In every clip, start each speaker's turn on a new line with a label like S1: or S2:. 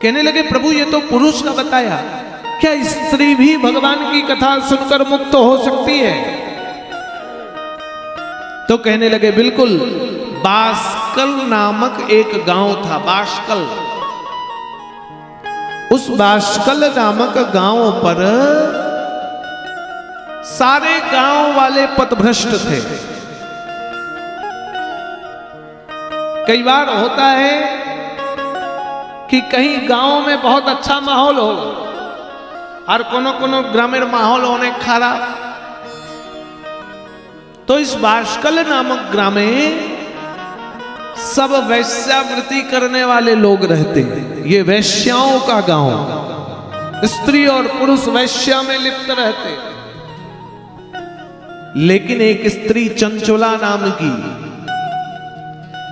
S1: कहने लगे प्रभु ये तो पुरुष का बताया, क्या स्त्री भी भगवान की कथा सुनकर मुक्त हो सकती है? तो कहने लगे बिल्कुल। बाष्कल नामक एक गांव था, बाष्कल। उस बाष्कल नामक गांव पर सारे गांव वाले पथभ्रष्ट थे। कई बार होता है कि कहीं गांव में बहुत अच्छा माहौल हो और कोनो ग्रामीण माहौल होने खराब। तो इस बाष्कल नामक ग्राम में सब वैश्यावृत्ति करने वाले लोग रहते हैं। ये वैश्याओं का गांव, स्त्री और पुरुष वैश्या में लिप्त रहते। लेकिन एक स्त्री चंचला नाम की,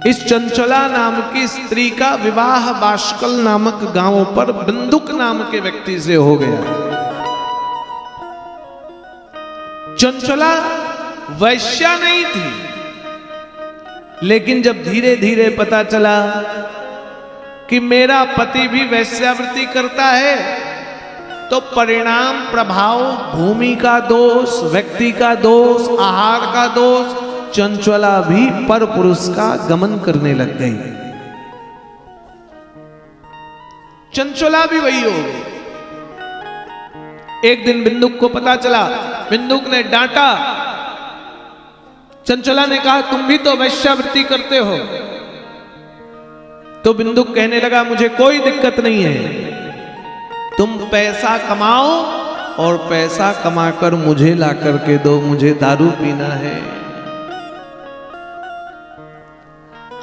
S1: इस चंचला नाम की स्त्री का विवाह बाष्कल नामक गांव पर बिंदुक नाम के व्यक्ति से हो गया। चंचला वैश्या नहीं थी, लेकिन जब धीरे धीरे पता चला कि मेरा पति भी वैश्यावृत्ति करता है, तो परिणाम प्रभाव, भूमि का दोष, व्यक्ति का दोष, आहार का दोष, चंचला भी पर पुरुष का गमन करने लग गई। चंचला भी वही हो गई। एक दिन बिंदुक को पता चला, बिंदुक ने डांटा। चंचला ने कहा तुम भी तो वैश्यावृत्ति करते हो। तो बिंदुक कहने लगा मुझे कोई दिक्कत नहीं है, तुम पैसा कमाओ और पैसा कमाकर मुझे ला करके दो, मुझे दारू पीना है।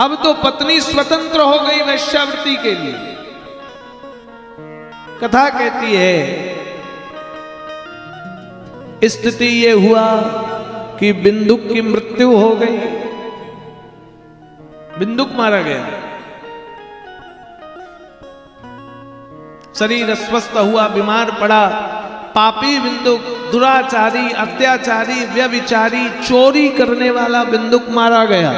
S1: अब तो पत्नी स्वतंत्र हो गई वैश्यावृत्ति के लिए। कथा कहती है स्थिति ये हुआ कि बिंदुक की मृत्यु हो गई, बिंदुक मारा गया। शरीर अस्वस्थ हुआ, बीमार पड़ा। पापी बिंदुक, दुराचारी, अत्याचारी, व्यभिचारी, चोरी करने वाला बिंदुक मारा गया।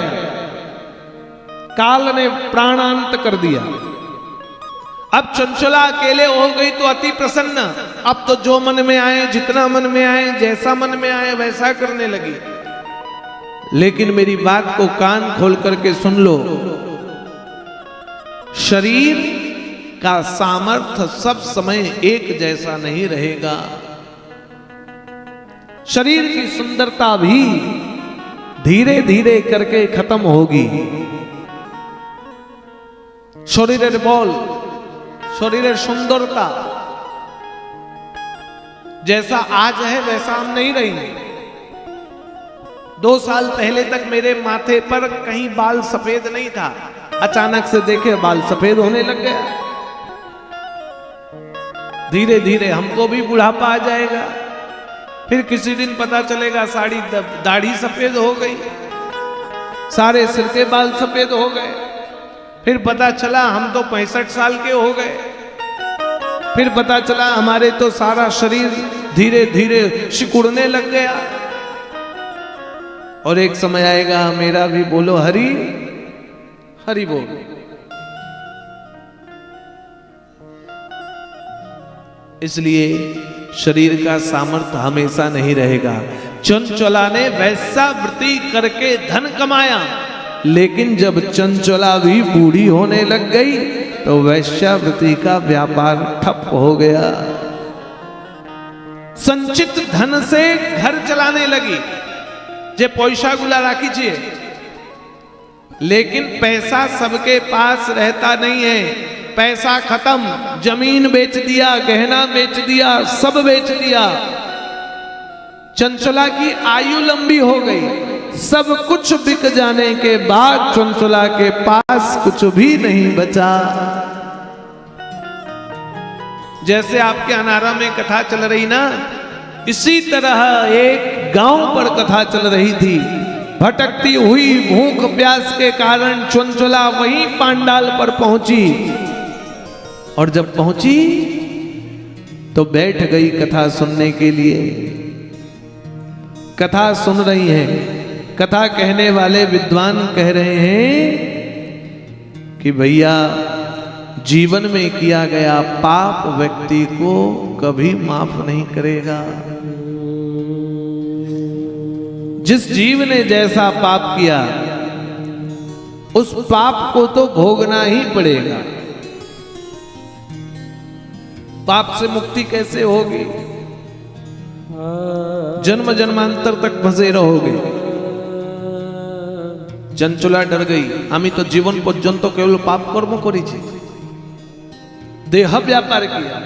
S1: काल ने प्राणांत कर दिया। अब चंचला अकेले हो गई तो अति प्रसन्न। अब तो जो मन में आए, जितना मन में आए, जैसा मन में आए वैसा करने लगी। लेकिन मेरी बात को कान खोल करके सुन लो, शरीर का सामर्थ्य सब समय एक जैसा नहीं रहेगा। शरीर की सुंदरता भी धीरे धीरे करके खत्म होगी। शरीरेर बल, शरीरेर सुंदरता जैसा आज है वैसा हम नहीं रहेंगे। 2 साल पहले तक मेरे माथे पर कहीं बाल सफेद नहीं था, अचानक से देखे बाल सफेद होने लग गया। धीरे धीरे हमको भी बुढ़ापा आ जाएगा। फिर किसी दिन पता चलेगा साड़ी दाढ़ी सफेद हो गई, सारे सिर के बाल सफेद हो गए। फिर पता चला हम तो 65 साल के हो गए। फिर पता चला हमारे तो सारा शरीर धीरे धीरे सिकुड़ने लग गया। और एक समय आएगा मेरा भी, बोलो हरि हरि बोल। इसलिए शरीर का सामर्थ्य हमेशा नहीं रहेगा। चंचला ने वैश्यावृत्ति करके धन कमाया, लेकिन जब चंचला भी बूढ़ी होने लग गई तो वैश्यावृत्ति का व्यापार ठप हो गया। संचित धन से घर चलाने लगी, जे पैसा गुला राखी छे, लेकिन पैसा सबके पास रहता नहीं है। पैसा खत्म, जमीन बेच दिया, गहना बेच दिया, सब बेच दिया। चंचला की आयु लंबी हो गई। सब कुछ बिक जाने के बाद चंचला के पास कुछ भी नहीं बचा। जैसे आपके अनारा में कथा चल रही ना, इसी तरह एक गांव पर कथा चल रही थी। भटकती हुई भूख प्यास के कारण चंचला वहीं पांडाल पर पहुंची, और जब पहुंची तो बैठ गई कथा सुनने के लिए। कथा सुन रही हैं। कथा कहने वाले विद्वान कह रहे हैं कि भैया जीवन में किया गया पाप व्यक्ति को कभी माफ नहीं करेगा। जिस जीव ने जैसा पाप किया उस पाप को तो भोगना ही पड़ेगा। पाप से मुक्ति कैसे होगी? जन्म जन्मांतर तक फंसे रहोगे। चंचला डर गई, आमी तो जीवन पर्यंत केवल पाप कर्म करेছি, देह व्यापार किया,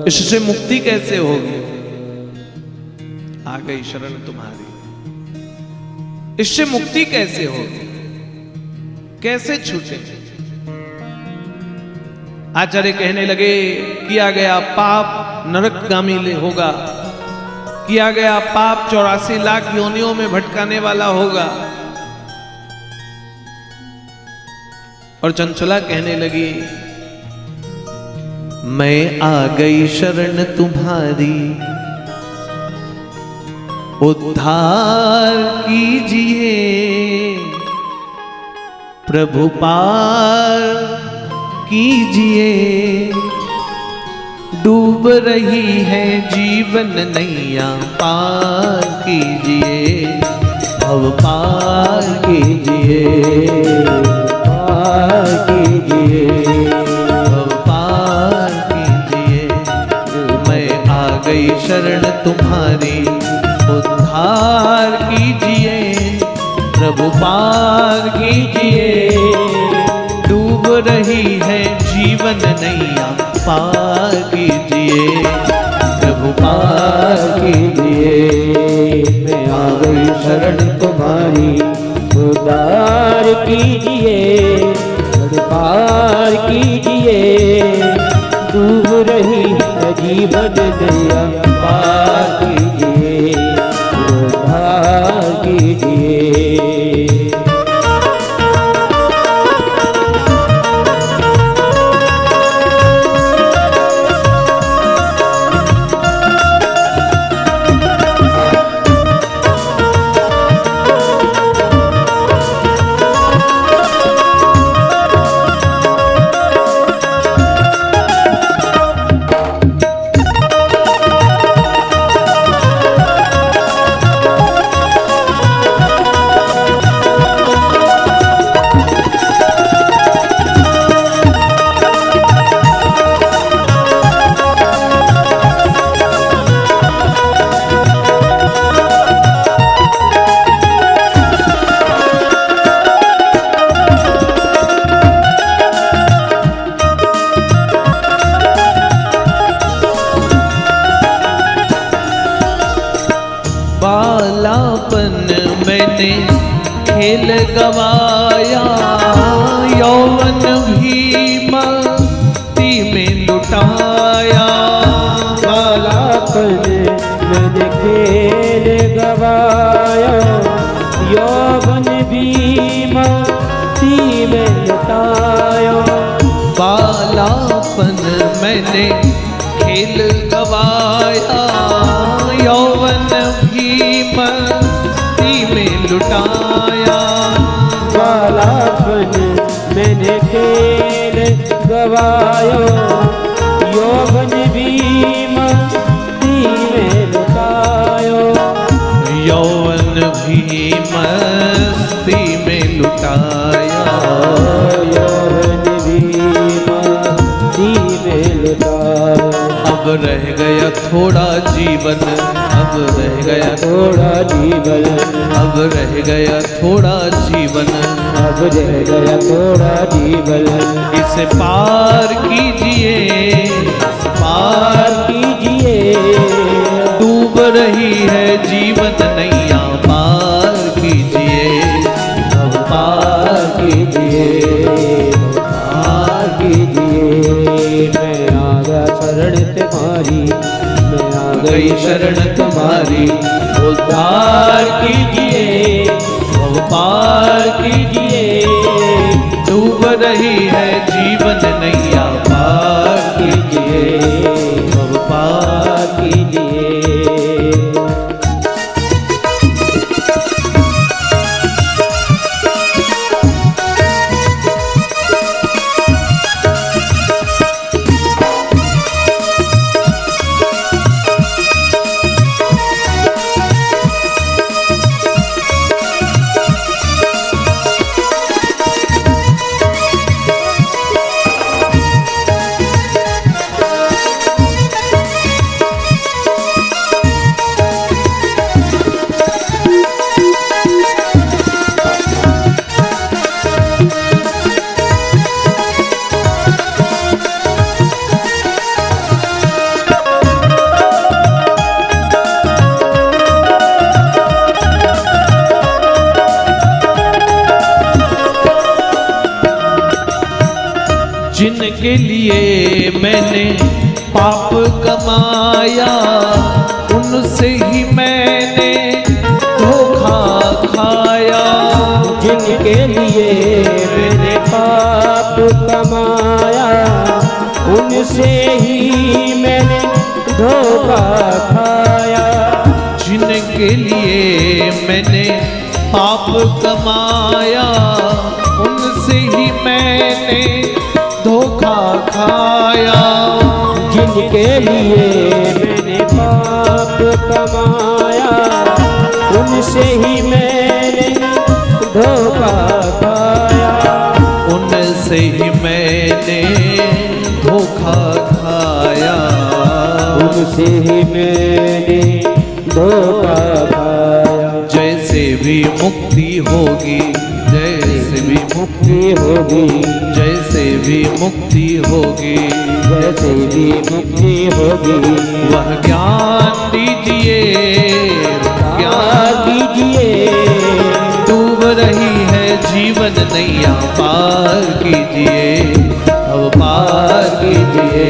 S1: इससे मुक्ति कैसे होगी? आ गई शरण तुम्हारी, इससे मुक्ति कैसे होगी? कैसे छूटे? आचार्य कहने लगे किया गया पाप नरकगामी होगा, किया गया पाप 84 लाख योनियों में भटकाने वाला होगा। और चंचला कहने लगी मैं आ गई शरण तुम्हारी, उद्धार कीजिए प्रभु पार कीजिए, डूब रही है जीवन नैया पार कीजिए, भव पार कीजिए, पार कीजिए, भव पार कीजिए। मैं आ गई शरण तुम्हारी, उद्धार कीजिए प्रभु पार कीजिए, डूब रही है जीवन नैया पार कीजिए, प्रभु पार कीजिए। मैं आ गई शरण तुम्हारी, उद्धार कीजिए प्रभु पार कीजिए, डूब रही है जीवन नैया पार कीजिए, उद्धार कीजिए।
S2: बालापन मैंने खेल गवाया, यौवन भी मस्ती में लुटाया।
S3: बालापन मैंने खेल गवाया, यौवन भी मस्ती में लुटाया।
S2: बालापन मैंने खेल गवाया, यौवन भी मस्ती में लुटाया।
S3: बालापन मैंने खेल गवाया, यौवन भी मस्ती में लुटाया।
S2: यौवन भी मस्ती में लुटाया,
S3: यौवन भी मस्ती में लुटाया।
S2: अब रह गया थोड़ा जीवन, अब रह गया
S3: थोड़ा जीवन,
S2: अब रह गया थोड़ा जीवन,
S3: अब रह गया थोड़ा जीवन।
S2: इसे पार कीजिए,
S3: पार कीजिए,
S2: डूब रही है जीवन नैया पार कीजिए,
S3: अब पार कीजिए, पार कीजिए। मैं आ गया शरण तुम्हारी, मैं आ
S2: गई शरण तुम्हारी, उद्धार कीजिए, अब पार कीजिए, डूब रही है जीवन नैया पार कीजिए, अब पार कीजिए।
S1: जिनके लिए मैंने पाप कमाया उनसे ही मैंने धोखा खाया।
S3: जिनके लिए मैंने पाप कमाया उनसे ही मैंने धोखा खाया।
S1: जिनके लिए मैंने पाप कमाया उनसे ही मैंने धोखा खाया।
S3: जिनके लिए मैंने पाप कमाया उनसे ही मैंने धोखा खाया।
S1: उनसे ही मैंने धोखा खाया।
S3: उनसे ही मैंने धोखा खाया।
S1: जैसे भी मुक्ति होगी, जैसे भी
S3: मुक्ति होगी,
S1: जैसे भी मुक्ति होगी,
S3: जैसे भी मुक्ति होगी,
S1: वह ज्ञान दीजिए,
S3: ज्ञान दीजिए।
S1: डूब रही है जीवन नैया पार कीजिए, अब पार कीजिए।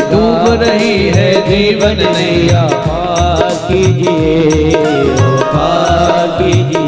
S1: डूब रही है जीवन नैया
S3: पार कीजिए, पार कीजिए।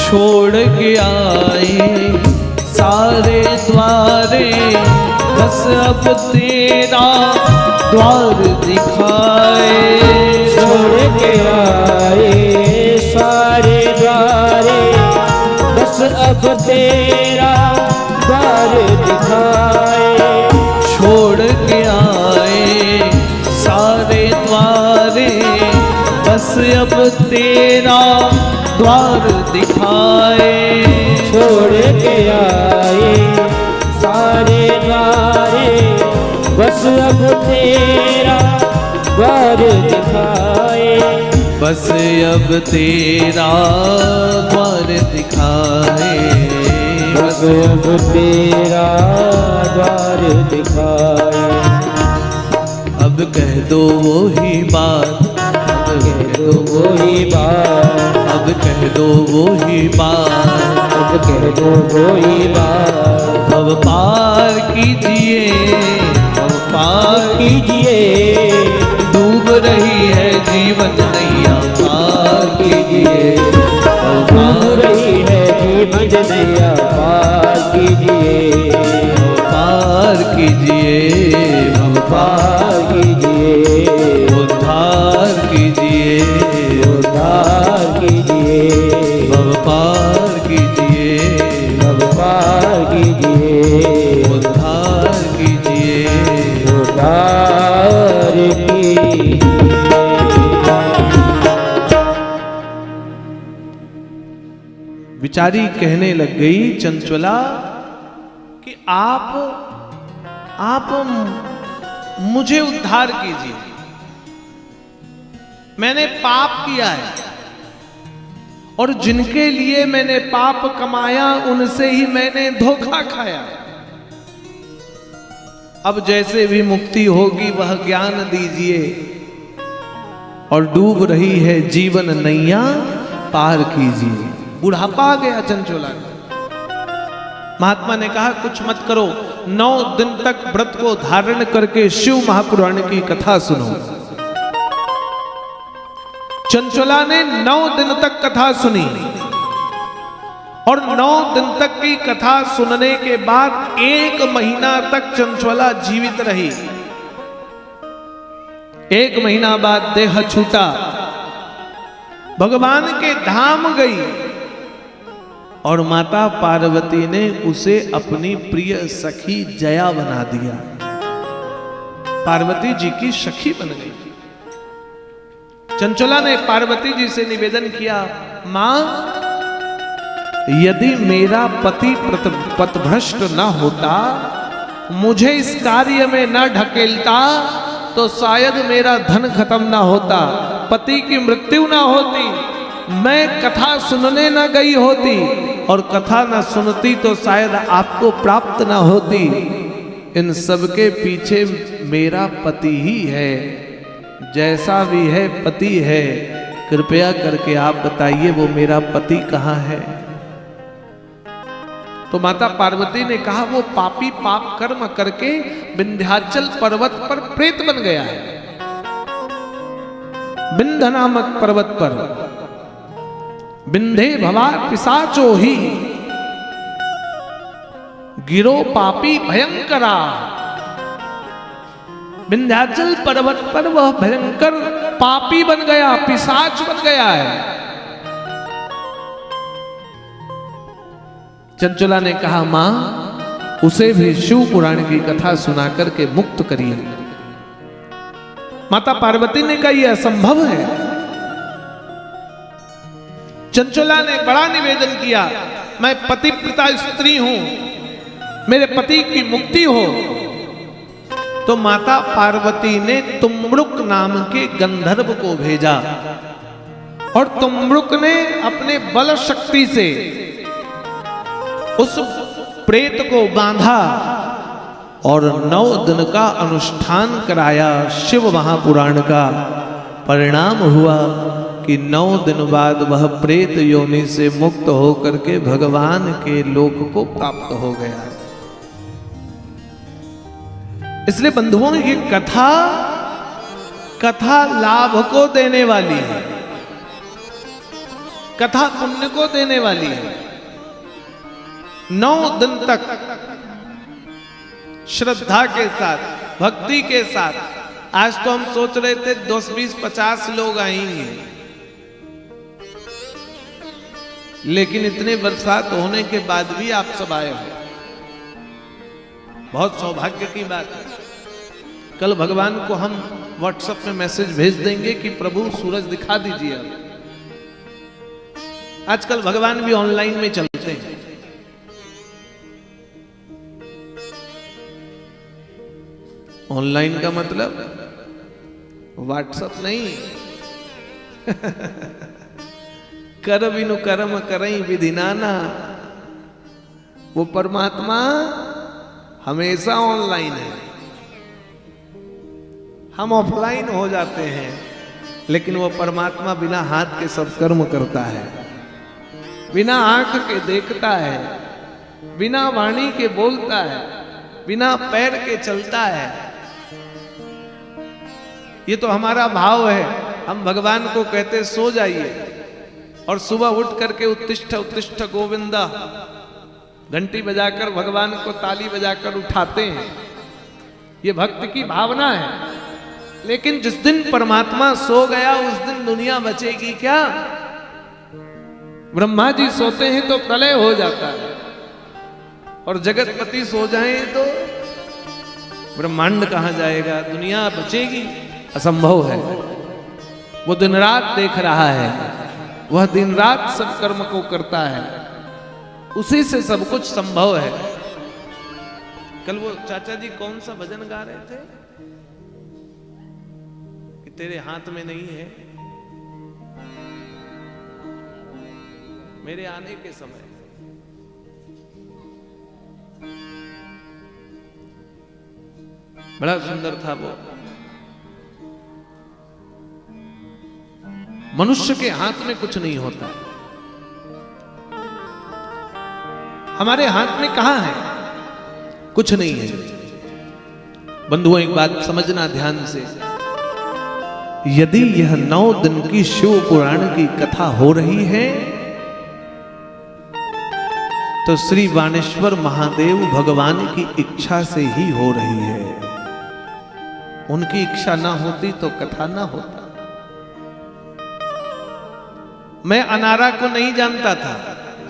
S1: छोड़ के आए सारे द्वारे, बस अब तेरा द्वार दिखाए।
S3: छोड़ के आए सारे द्वारे, बस अब तेरा द्वार दिखाए।
S1: छोड़ के आए सारे द्वारे, बस अब तेरा द्वार दिखाए।
S3: छोड़ के आए सारे द्वारे, बस अब तेरा द्वार दिखाए।
S1: बस अब तेरा द्वार दिखाए।
S3: बस अब तेरा द्वार दिखाए।
S1: अब कह दो वही बात, अब कह दो
S3: वही बात,
S1: अब कह दो वही बात,
S3: अब कह दो वही बात।
S1: अब पार कीजिए, अब पार
S3: कीजिए।
S1: डूब रही है जीवन नैया पार कीजिए, अब
S3: डूब
S1: पार
S3: रही है जीवन नैया पार कीजिए,
S1: पार कीजिए, अब
S3: पार कीजिए।
S1: उद्धार कीजिए,
S3: उद्धार कीजिए,
S1: अब पार कीजिए,
S3: अब पार कीजिए।
S1: उद्धार कीजिए।
S3: उद्धार कीजिए।
S1: बिचारी कहने लग गई चंचला कि आप मुझे उद्धार कीजिए, मैंने पाप किया है और जिनके लिए मैंने पाप कमाया उनसे ही मैंने धोखा खाया। अब जैसे भी मुक्ति होगी वह ज्ञान दीजिए और डूब रही है जीवन नैया पार कीजिए। बुढ़ापा आ गया चंचोला का। महात्मा ने कहा कुछ मत करो, 9 दिन तक व्रत को धारण करके शिव महापुराण की कथा सुनो। चंचला ने 9 दिन तक कथा सुनी और 9 दिन तक की कथा सुनने के बाद 1 महीना तक चंचला जीवित रही। 1 महीना बाद देह छूटा, भगवान के धाम गई और माता पार्वती ने उसे अपनी प्रिय सखी जया बना दिया। पार्वती जी की सखी बन गई। चंचला ने पार्वती जी से निवेदन किया, मां, यदि मेरा पति पथभ्रष्ट न होता, मुझे इस कार्य में न ढकेलता, तो शायद मेरा धन खत्म ना होता, पति की मृत्यु ना होती, मैं कथा सुनने न गई होती, और कथा न सुनती तो शायद आपको प्राप्त ना होती। इन सब के पीछे मेरा पति ही है, जैसा भी है पति है, कृपया करके आप बताइए वो मेरा पति कहाँ है। तो माता पार्वती ने कहा, वो पापी पाप कर्म करके विंध्याचल पर्वत पर प्रेत बन गया है। विंध नामक पर्वत पर विंधे भवा पिशाचो ही, गिरो पापी भयंकरा। विंध्याचल पर्वत पर वह भयंकर पापी बन गया, पिशाच बन गया है। चंचला ने कहा, मां, उसे भी शिव पुराण की कथा सुनाकर के मुक्त करिए। माता पार्वती ने कहा, यह असंभव है। चंचला ने बड़ा निवेदन किया, मैं पतिव्रता स्त्री हूं, मेरे पति की मुक्ति हो। तो माता पार्वती ने तुम्बुक नाम के गंधर्व को भेजा, और तुम्बुक ने अपने बल शक्ति से उस प्रेत को बांधा और 9 दिन का अनुष्ठान कराया शिव महापुराण का। परिणाम हुआ कि 9 दिन बाद वह प्रेत योनि से मुक्त होकर के भगवान के लोक को प्राप्त हो गया। इसलिए बंधुओं, ये कथा लाभ को देने वाली है, कथा पुण्य को देने वाली है। 9 दिन तक श्रद्धा के साथ, भक्ति के साथ, आज तो हम सोच रहे थे 10, 20, 50 लोग आएंगे, लेकिन इतने बरसात होने के बाद भी आप सब आए हो, बहुत सौभाग्य की बात है। कल भगवान को हम व्हाट्सएप में मैसेज भेज देंगे कि प्रभु सूरज दिखा दीजिए। आजकल भगवान भी ऑनलाइन में चलते हैं। ऑनलाइन का मतलब व्हाट्सएप नहीं। कर बिनु कर्म करई विधि नाना, वो परमात्मा हमेशा ऑनलाइन है। हम ऑफलाइन हो जाते हैं, लेकिन वो परमात्मा बिना हाथ के सब कर्म करता है, बिना आंख के देखता है, बिना वाणी के बोलता है, बिना पैर के चलता है। ये तो हमारा भाव है। हम भगवान को कहते सो जाइए, और सुबह उठ करके उत्तिष्ठ उत्तिष्ठ गोविंदा घंटी बजाकर भगवान को ताली बजाकर उठाते हैं। ये भक्त की भावना है। लेकिन जिस दिन परमात्मा सो गया, उस दिन दुनिया बचेगी क्या? ब्रह्मा जी सोते हैं तो प्रलय हो जाता है, और जगतपति सो जाएं तो ब्रह्मांड कहां जाएगा? दुनिया बचेगी? असंभव है। वो दिन रात देख रहा है, वह दिन रात सब कर्म को करता है, उसी से सब कुछ संभव है। कल वो चाचा जी कौन सा भजन गा रहे थे कि तेरे हाथ में नहीं है, मेरे आने के समय। बड़ा सुंदर था वो। मनुष्य के हाथ में कुछ नहीं होता। हमारे हाथ में कहां है? कुछ नहीं है। बंधुओं, एक बात समझना ध्यान से। यदि यह 9 दिन की शिव पुराण की कथा हो रही है, तो श्री बाणेश्वर महादेव भगवान की इच्छा से ही हो रही है। उनकी इच्छा ना होती तो कथा ना होता। मैं अनारा को नहीं जानता था,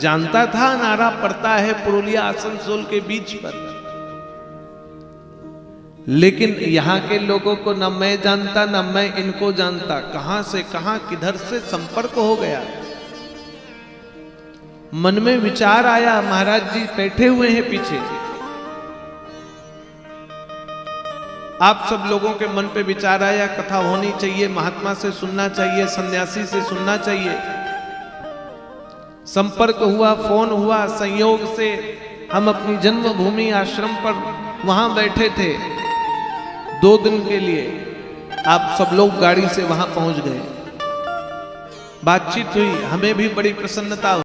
S1: जानता था अनारा पड़ता है पुरुलिया आसनसोल के बीच पर, लेकिन यहां के लोगों को न मैं जानता न मैं इनको जानता। कहां से कहां किधर से संपर्क हो गया। मन में विचार आया, महाराज जी बैठे हुए हैं पीछे, आप सब लोगों के मन पे विचार आया कथा होनी चाहिए, महात्मा से सुनना चाहिए, सन्यासी से सुनना चाहिए। संपर्क हुआ, फोन हुआ, संयोग से हम अपनी जन्मभूमि आश्रम पर वहां बैठे थे 2 दिन के लिए। आप सब लोग गाड़ी से वहां पहुंच गए, बातचीत हुई, हमें भी बड़ी प्रसन्नता हुई।